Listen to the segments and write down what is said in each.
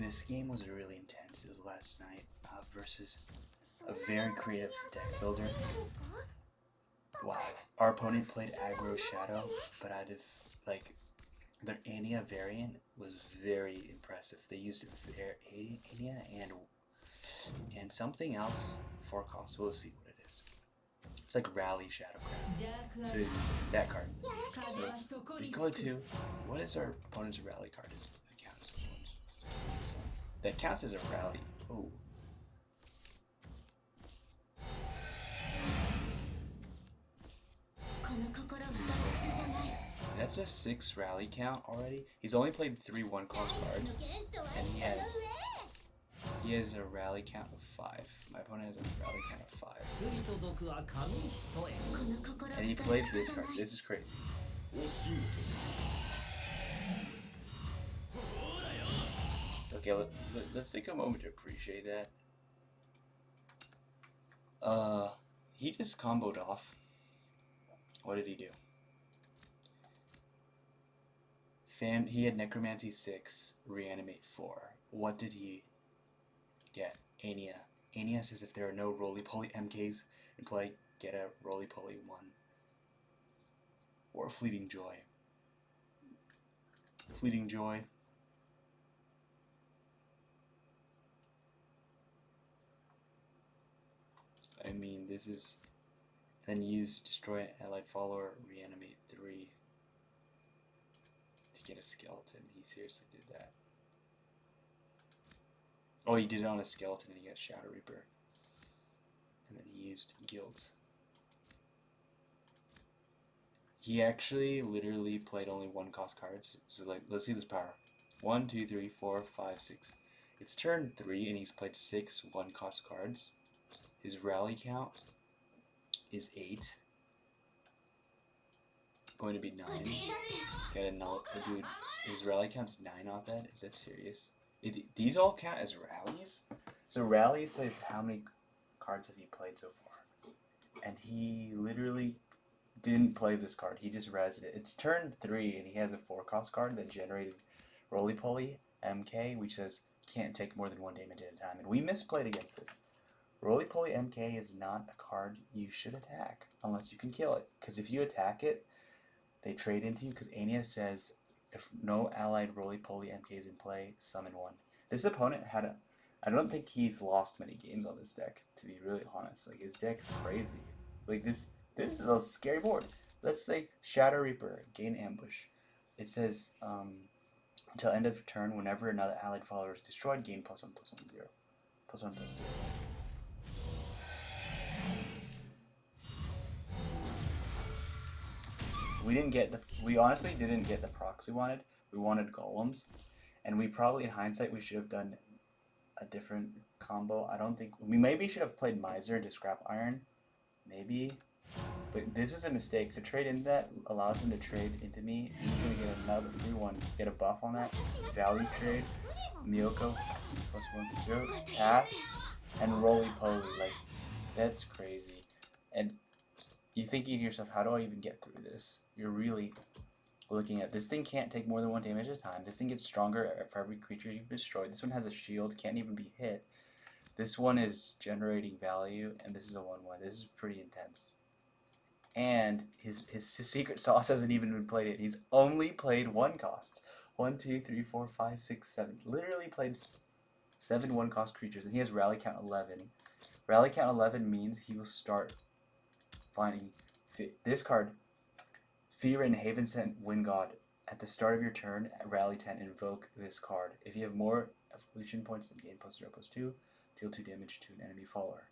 This game was really intense. It was last night versus a very creative deck builder. Wow. Our opponent played aggro Shadow, but out of like their Aenea variant was very impressive. They used Aenea and something else for cost. We'll see what it is. It's like Rally Shadowcraft. So that card. So we go to what is our opponent's rally card? That counts as a rally. Oh. That's a 6 rally count already. He's only played 3 1-cost cards, and he has a rally count of 5. My opponent has a rally count of 5. And he plays this card. This is crazy. Okay, let's take a moment to appreciate that. He just comboed off. What did he do? He had Necromancy 6, Reanimate 4. What did he get? Aenea. Aenea says if there are no roly-poly MKs in play, get a roly-poly 1. Or Fleeting Joy. Fleeting Joy. I mean, this is... Then use Destroy Allied Follower, Reanimate 3 to get a skeleton. He seriously did that. Oh, he did it on a skeleton and he got Shadow Reaper. And then he used Guilt. He actually literally played only 1-cost cards. So like, let's see this power. 1, 2, 3, 4, 5, 6. It's turn 3 and he's played 6 1-cost cards. His rally count is 8. Going to be 9. Got a null. Dude, his rally count's 9 off that? Is that serious? These all count as rallies? So rally says how many cards have you played so far. And he literally didn't play this card. He just rezzed it. It's turn 3 and he has a 4-cost card that generated Roly-Poly MK, which says can't take more than 1 damage at a time. And we misplayed against this. Roly-Poly MK is not a card you should attack unless you can kill it. Because if you attack it, they trade into you. Because Aenea says if no allied Roly-Poly MK is in play, summon 1. This opponent had a... I don't think he's lost many games on this deck, to be really honest. Like, his deck is crazy. Like, this is a scary board. Let's say Shadow Reaper, gain ambush. It says, until end of turn, whenever another allied follower is destroyed, gain +1/+1/0. +1/+0. We honestly didn't get the procs we wanted. We wanted golems, and we probably, in hindsight, we should have done a different combo. I don't think we maybe should have played Miser to scrap Iron, maybe. But this was a mistake. To trade in that allows him to trade into me. He's gonna get another 3/1, get a buff on that. Value trade, Miyoko +1/+0, pass, and Roly-Poly. Like, that's crazy. And you're thinking to yourself, how do I even get through this? You're really looking at this thing can't take more than 1 damage at a time. This thing gets stronger for every creature you've destroyed. This one has a shield, can't even be hit. This one is generating value, and this is a 1/1. This is pretty intense. And his secret sauce hasn't even been played yet. He's only played 1-costs. 1, 2, 3, 4, 5, 6, 7. Literally played 7 1-cost creatures, and he has rally count 11. Rally count 11 means he will start finding this card, Fear and Havensent Wind God. At the start of your turn, at rally 10, invoke this card. If you have more evolution points than gain +0/+2, deal 2 damage to an enemy follower.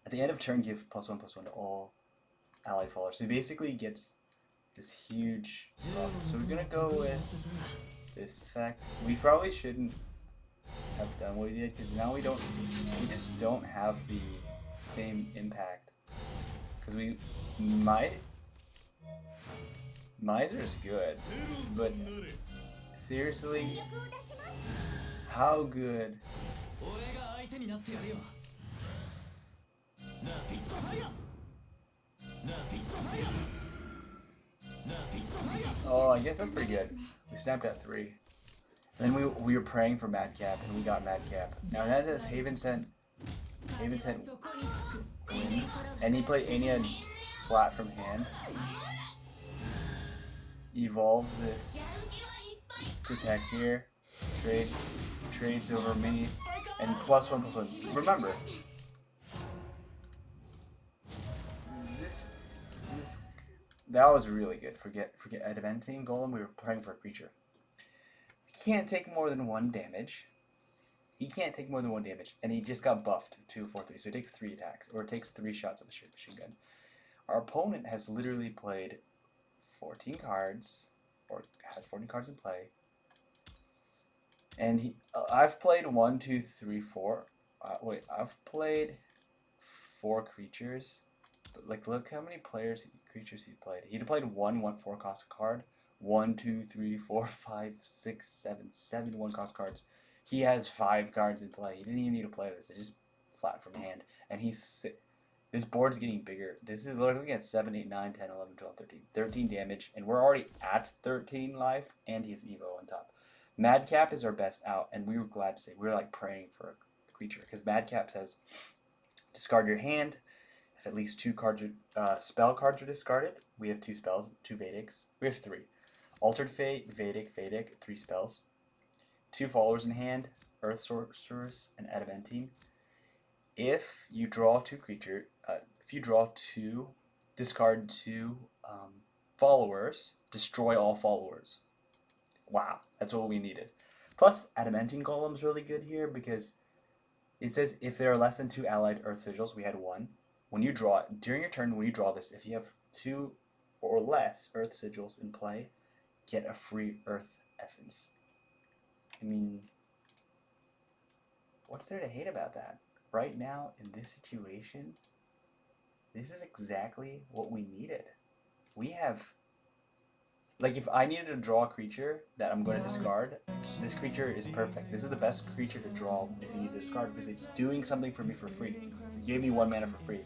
At the end of turn, give +1/+1 to all allied followers. So he basically gets this huge buff. So we're gonna go with this effect. We probably shouldn't have done what we did because now we just don't have the same impact. Because we might. Miser is good, but seriously, how good? Oh, I guess that's pretty good. We snapped at 3. Then we were praying for Madcap, and we got Madcap. Now that is Havensent win, and he played Aenea flat from hand. Evolves this to attack here, trades over me, and +1/+1. Remember, this that was really good. Forget Adventing Golem. We were praying for a creature. He can't take more than 1 damage. He can't take more than 1 damage, and he just got buffed to 4/3, so he takes 3 attacks, or takes 3 shots of the machine gun. Our opponent has literally played 14 cards, or has 14 cards in play, and I've played 1, 2, 3, 4. I've played 4 creatures. Like, look how many creatures he played. He played 1 4 cost card. 1, 2, 3, 4, 5, 6, 7 1 cost cards. He has 5 cards in play. He didn't even need to play this. It's just flat from hand. And this board's getting bigger. This is looking at 7, 8, 9, 10, 11, 12, 13. 13 damage. And we're already at 13 life. And he has Evo on top. Madcap is our best out. And we were glad to say, we were like praying for a creature. Because Madcap says, discard your hand. If at least 2 cards spell cards are discarded, we have 2 spells, 2 Vedics. We have 3. Altered Fate, Vedic, 3 spells. 2 followers in hand, Earth Sorceress, and Adamantine. If you draw 2 creatures, discard 2 followers, destroy all followers. Wow, that's what we needed. Plus, Adamantine Golem's really good here because it says if there are less than 2 allied Earth Sigils, we had 1. When you draw it, during your turn, when you draw this, if you have 2 or less Earth Sigils in play, get a free Earth Essence. I mean, what's there to hate about that? Right now, in this situation, this is exactly what we needed. We have, like, if I needed to draw a creature that I'm going to discard, this creature is perfect. This is the best creature to draw if you need to discard because it's doing something for me for free. It gave me 1 mana for free.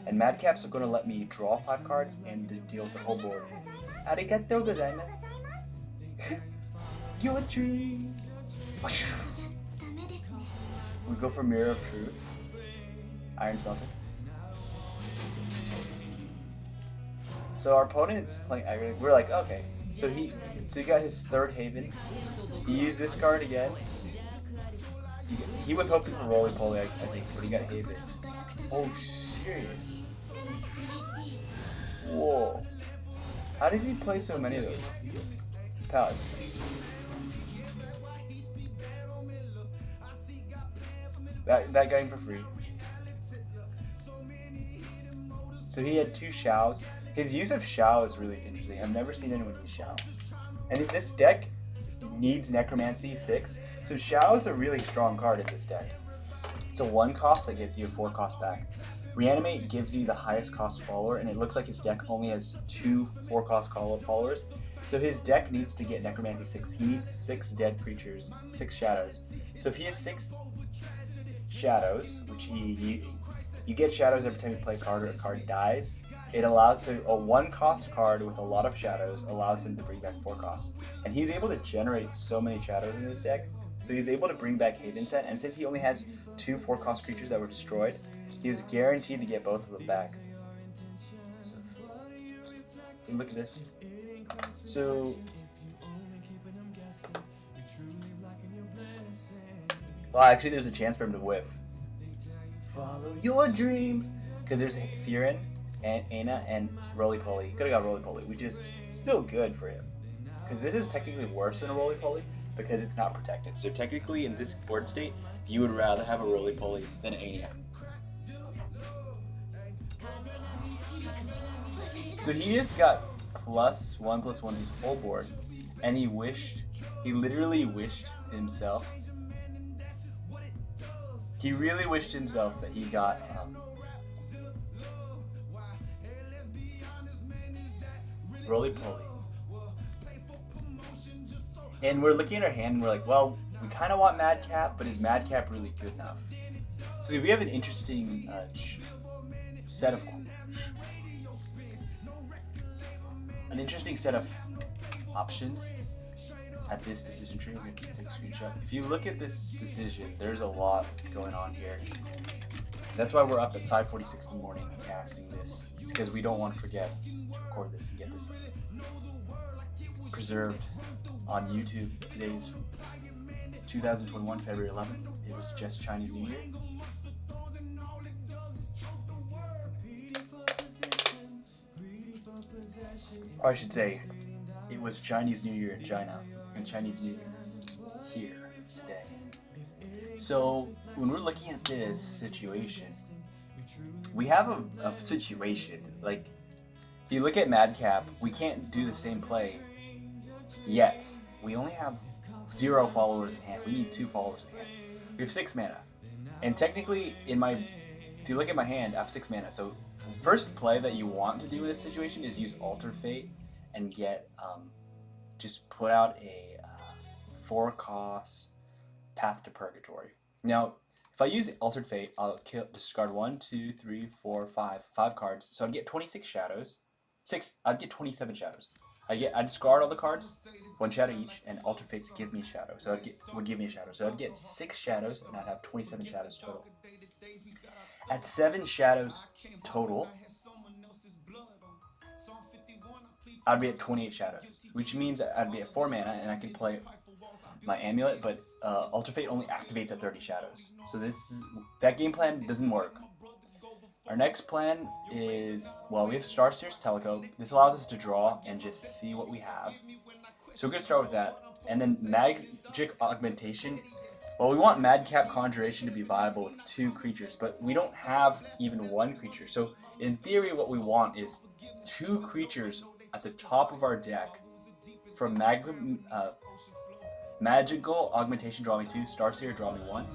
And Madcap's going to let me draw 5 cards and deal with the whole board. Arigatou gozaimasu. Your dream. We go for Mirror of Truth. Iron Smelter. So our opponent's playing aggregate. We're like, okay. So he got his 3rd Haven. He used this card again. He was hoping for Roly Poly, I think, but he got Haven. Oh, serious. Whoa. How did he play so many of those? Palette. That got him for free. So he had 2 Shaos. His use of Shao is really interesting. I've never seen anyone use Shao. And if this deck needs Necromancy 6, so Shao is a really strong card in this deck. It's a 1 cost that gets you a 4 cost back. Reanimate gives you the highest cost follower, and it looks like his deck only has 2 4 cost followers. So his deck needs to get Necromancy 6. He needs 6 dead creatures, 6 shadows. So if he has 6 shadows, which you get shadows every time you play a card or a card dies, it allows a 1 cost card with a lot of shadows allows him to bring back 4 cost. And he's able to generate so many shadows in his deck, so he's able to bring back Havensent, and since he only has 2 4 cost creatures that were destroyed, he is guaranteed to get both of them back. So, look at this. So, well, actually there's a chance for him to whiff. Follow your dreams! Because there's Furin, and Aenea, and Roly Poly. He could have got Roly Poly, which is still good for him. Because this is technically worse than a Roly Poly, because it's not protected. So technically, in this board state, you would rather have a Roly Poly than Aenea. So he just got +1/+1 his whole board, and he literally wished himself. He really wished himself that he got Roly Poly. And we're looking at our hand and we're like, well, we kind of want Madcap, but is Madcap really good enough? So we have an interesting set of options. at this decision tree. I'm going to take a screenshot. If you look at this decision, there's a lot going on here. That's why we're up at 5:46 in the morning casting this. It's because we don't want to forget to record this and get this preserved on YouTube. Today's 2021, February 11th. It was just Chinese New Year. Or I should say, it was Chinese New Year in China and Chinese New Year here today. So when we're looking at this situation, we have a situation. Like, if you look at Madcap, we can't do the same play yet. We only have 0 followers in hand. We need 2 followers in hand. We have 6 mana. And technically, if you look at my hand, I have 6 mana. So first play that you want to do in this situation is use Alter Fate and get, just put out a 4-cost Path to Purgatory. Now, if I use Altered Fate, I'll discard 1, 2, 3, 4, 5 cards. So I'd get 26 shadows. I'd get 27 shadows. I discard all the cards, 1 shadow each, and Altered Fates give me a shadow. So would give me a shadow. So I'd get 6 shadows, and I'd have 27 shadows total. At 7 shadows total, I'd be at 28 shadows, which means I'd be at 4 mana, and I could play my amulet, but Alter Fate only activates at 30 shadows. So that game plan doesn't work. Our next plan is, well, we have Star Seer's Teleco. This allows us to draw and just see what we have. So we're going to start with that. And then Magic Augmentation. Well, we want Madcap Conjuration to be viable with 2 creatures, but we don't have even 1 creature. So in theory, what we want is 2 creatures at the top of our deck from Magical Augmentation, draw me 2, Starseer, draw me 1.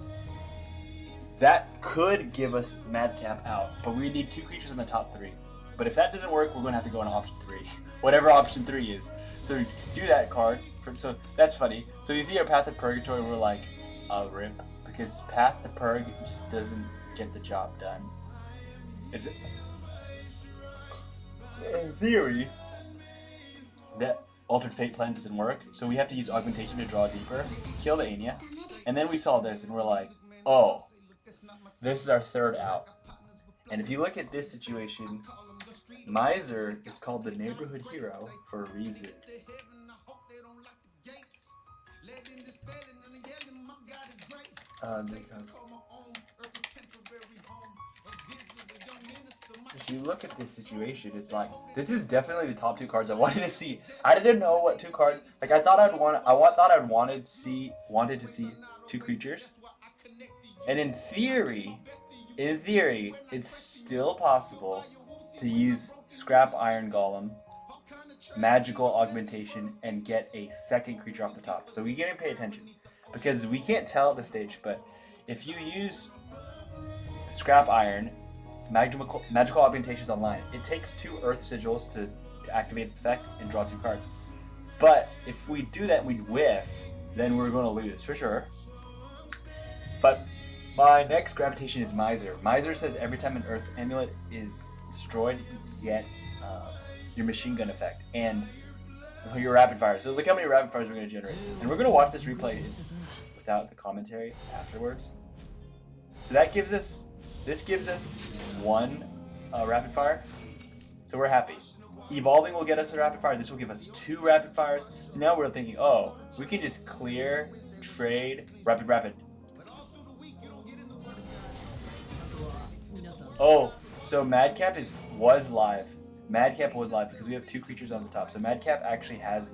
That could give us Madcap out, but we need 2 creatures in the top 3. But if that doesn't work, we're going to have to go on option 3. Whatever option 3 is. So do that card. So that's funny. So you see our Path to Purgatory, we're like, rip. Because Path to Purg just doesn't get the job done. In theory, that Altered Fate plan doesn't work, so we have to use Augmentation to draw deeper, kill the Aenea, and then we saw this and we're like, oh, this is our 3rd out. And if you look at this situation, Miser is called the neighborhood hero for a reason. If you look at this situation, it's like, this is definitely the top 2 cards I wanted to see. I didn't know what 2 cards, like I thought I'd wanted to see 2 creatures. And in theory, it's still possible to use Scrap Iron Golem, Magical Augmentation, and get a 2nd creature off the top. So we gotta pay attention, because we can't tell at this stage, but if you use Scrap Iron, Magical Augmentation is online. It takes 2 Earth Sigils to activate its effect and draw 2 cards. But if we do that and we whiff, then we're going to lose, for sure. But my next gravitation is Miser. Miser says every time an Earth Amulet is destroyed, you get your Machine Gun effect and your Rapid Fire. So look how many Rapid Fires we're going to generate. And we're going to watch this replay without the commentary afterwards. So that gives us... This gives us 1 Rapid Fire, so we're happy. Evolving will get us a Rapid Fire. This will give us 2 Rapid Fires. So now we're thinking, oh, we can just clear, trade, Rapid. Oh, so Madcap was live. Madcap was live because we have 2 creatures on the top. So Madcap actually had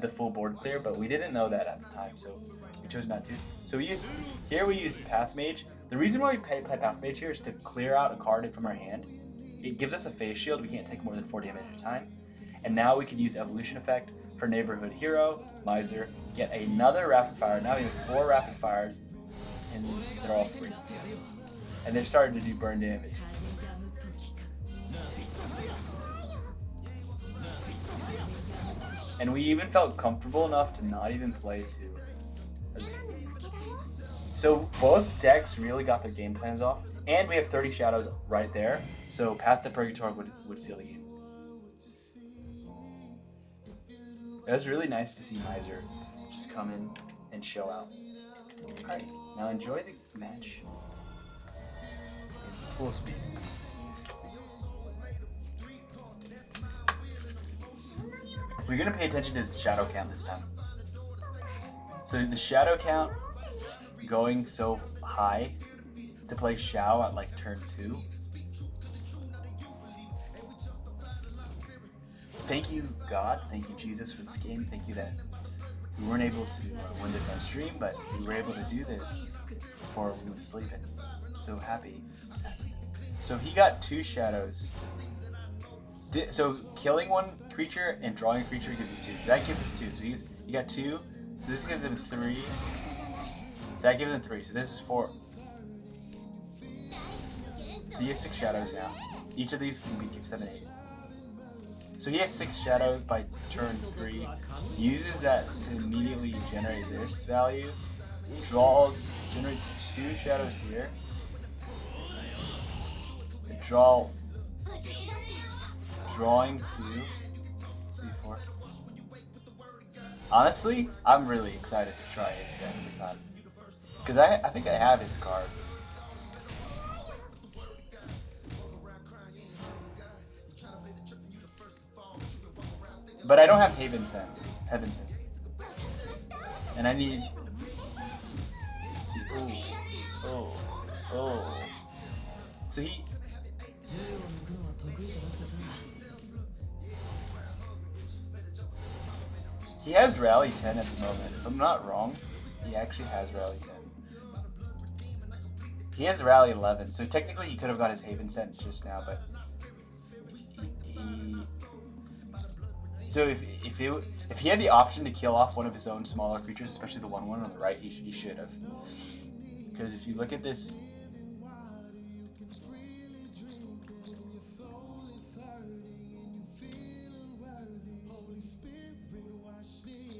the full board clear, but we didn't know that at the time, so we chose not to. So we use Path Mage. The reason why we play Path Mage here is to clear out a card from our hand. It gives us a phase shield. We can't take more than 4 damage at a time. And now we can use Evolution Effect for Neighborhood Hero, Miser, get another Rapid Fire. Now we have 4 Rapid Fires, and they're all free. And they're starting to do burn damage. And we even felt comfortable enough to not even play 2. So both decks really got their game plans off, and we have 30 shadows right there, so Path to Purgatory would seal the game. It was really nice to see Miser just come in and show out. Alright, now enjoy the match in full speed. We're gonna pay attention to his shadow count this time. So the shadow count going so high to play Shao at like turn 2. Thank you, God. Thank you, Jesus, for this game. Thank you that we weren't able to win this on stream, but we were able to do this before we went to sleep. And so happy. So he got 2 shadows. So killing one creature and drawing a creature gives you 2. That gives us 2. So he got 2. So this gives him 3. That gives him 3. So this is 4. So he has 6 shadows now. Each of these can be 7, 8. So he has 6 shadows by turn 3. He uses that to immediately generate this value. Generates 2 shadows here. Drawing 2. C4. Honestly, I'm really excited to try his decks this time. Because I think I have his cards. But I don't have Havensent. And I need... Let's see. Oh. So he has Rally 10 at the moment. If I'm not wrong, he actually has Rally 10. He has Rally 11, so technically he could have got his Havensent just now, but so if he had the option to kill off one of his own smaller creatures, especially the one on the right, he should have. Because if you look at this,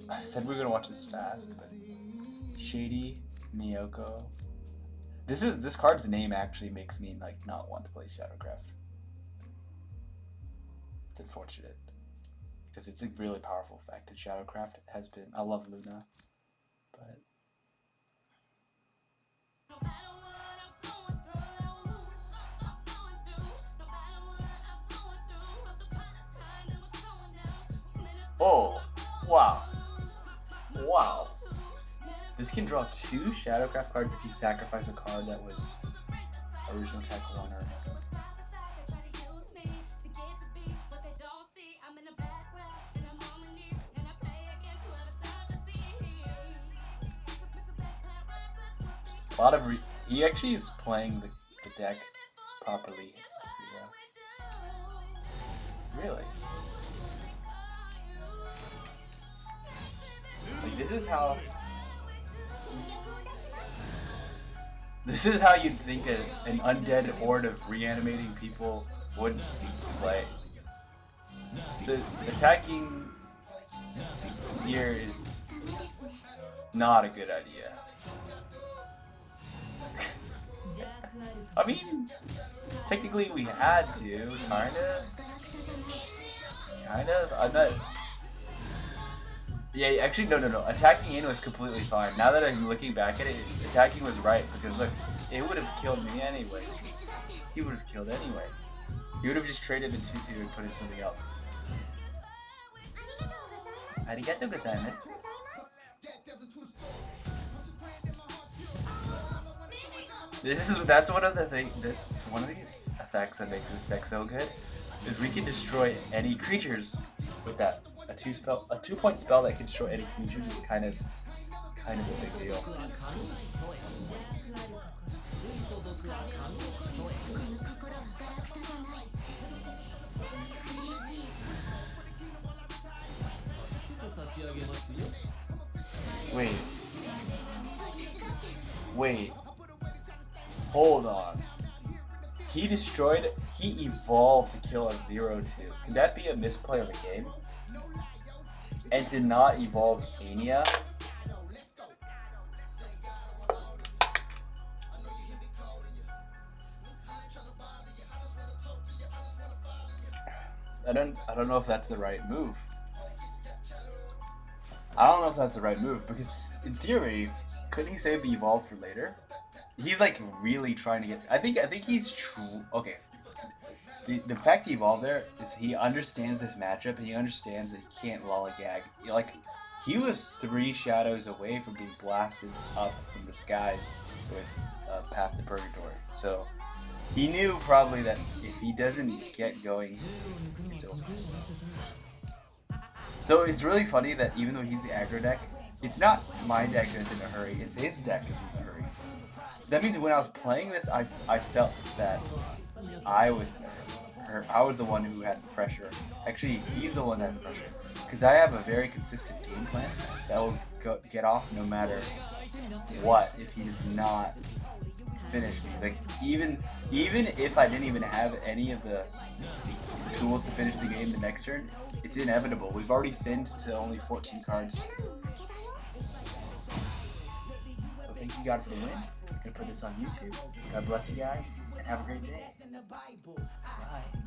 I said we were gonna watch this fast, but Shady Miyoko. This card's name actually makes me like not want to play Shadowcraft. It's unfortunate. Because it's a really powerful effect. And Shadowcraft has been... I love Luna. But... Oh! Wow. Wow. This can draw 2 Shadowcraft cards if you sacrifice a card that was original tech 1 or... A lot of he actually is playing the deck properly. Yeah. Really? Like this is how you'd think that an undead horde of reanimating people would play. So attacking here is not a good idea. I mean, technically we had to, kind of. I'm not. Yeah, actually, no. Attacking Aenea was completely fine. Now that I'm looking back at it, attacking was right because look, it would have killed me anyway. He would have killed anyway. He would have just traded the 2/2 and put in something else. Arigatou gozaimasu. That's one of the things. That's one of the effects that makes this deck so good. Is we can destroy any creatures with that. A 2-point spell that can destroy any creatures is kind of a big deal. Wait. Hold on. He evolved to kill a 0/2. Can that be a misplay of the game? And to not evolve Aenea? I don't know if that's the right move. I don't know if that's the right move because in theory, couldn't he save the evolve for later? He's like really trying to get. I think he's true. Okay. The fact he evolved there is he understands this matchup and he understands that he can't lollygag. Like he was 3 shadows away from being blasted up from the skies with Path to Purgatory. So he knew probably that if he doesn't get going, it's over. So it's really funny that even though he's the aggro deck, it's not my deck that's in a hurry, it's his deck that's in a hurry. So that means when I was playing this, I felt that I was I was the one who had the pressure. Actually, he's the one that has the pressure. Because I have a very consistent game plan that will get off no matter what if he does not finish me. Like even if I didn't even have any of the tools to finish the game the next turn, it's inevitable. We've already thinned to only 14 cards. So thank you God for the win. I'm gonna put this on YouTube. God bless you guys and have a great day. Bye.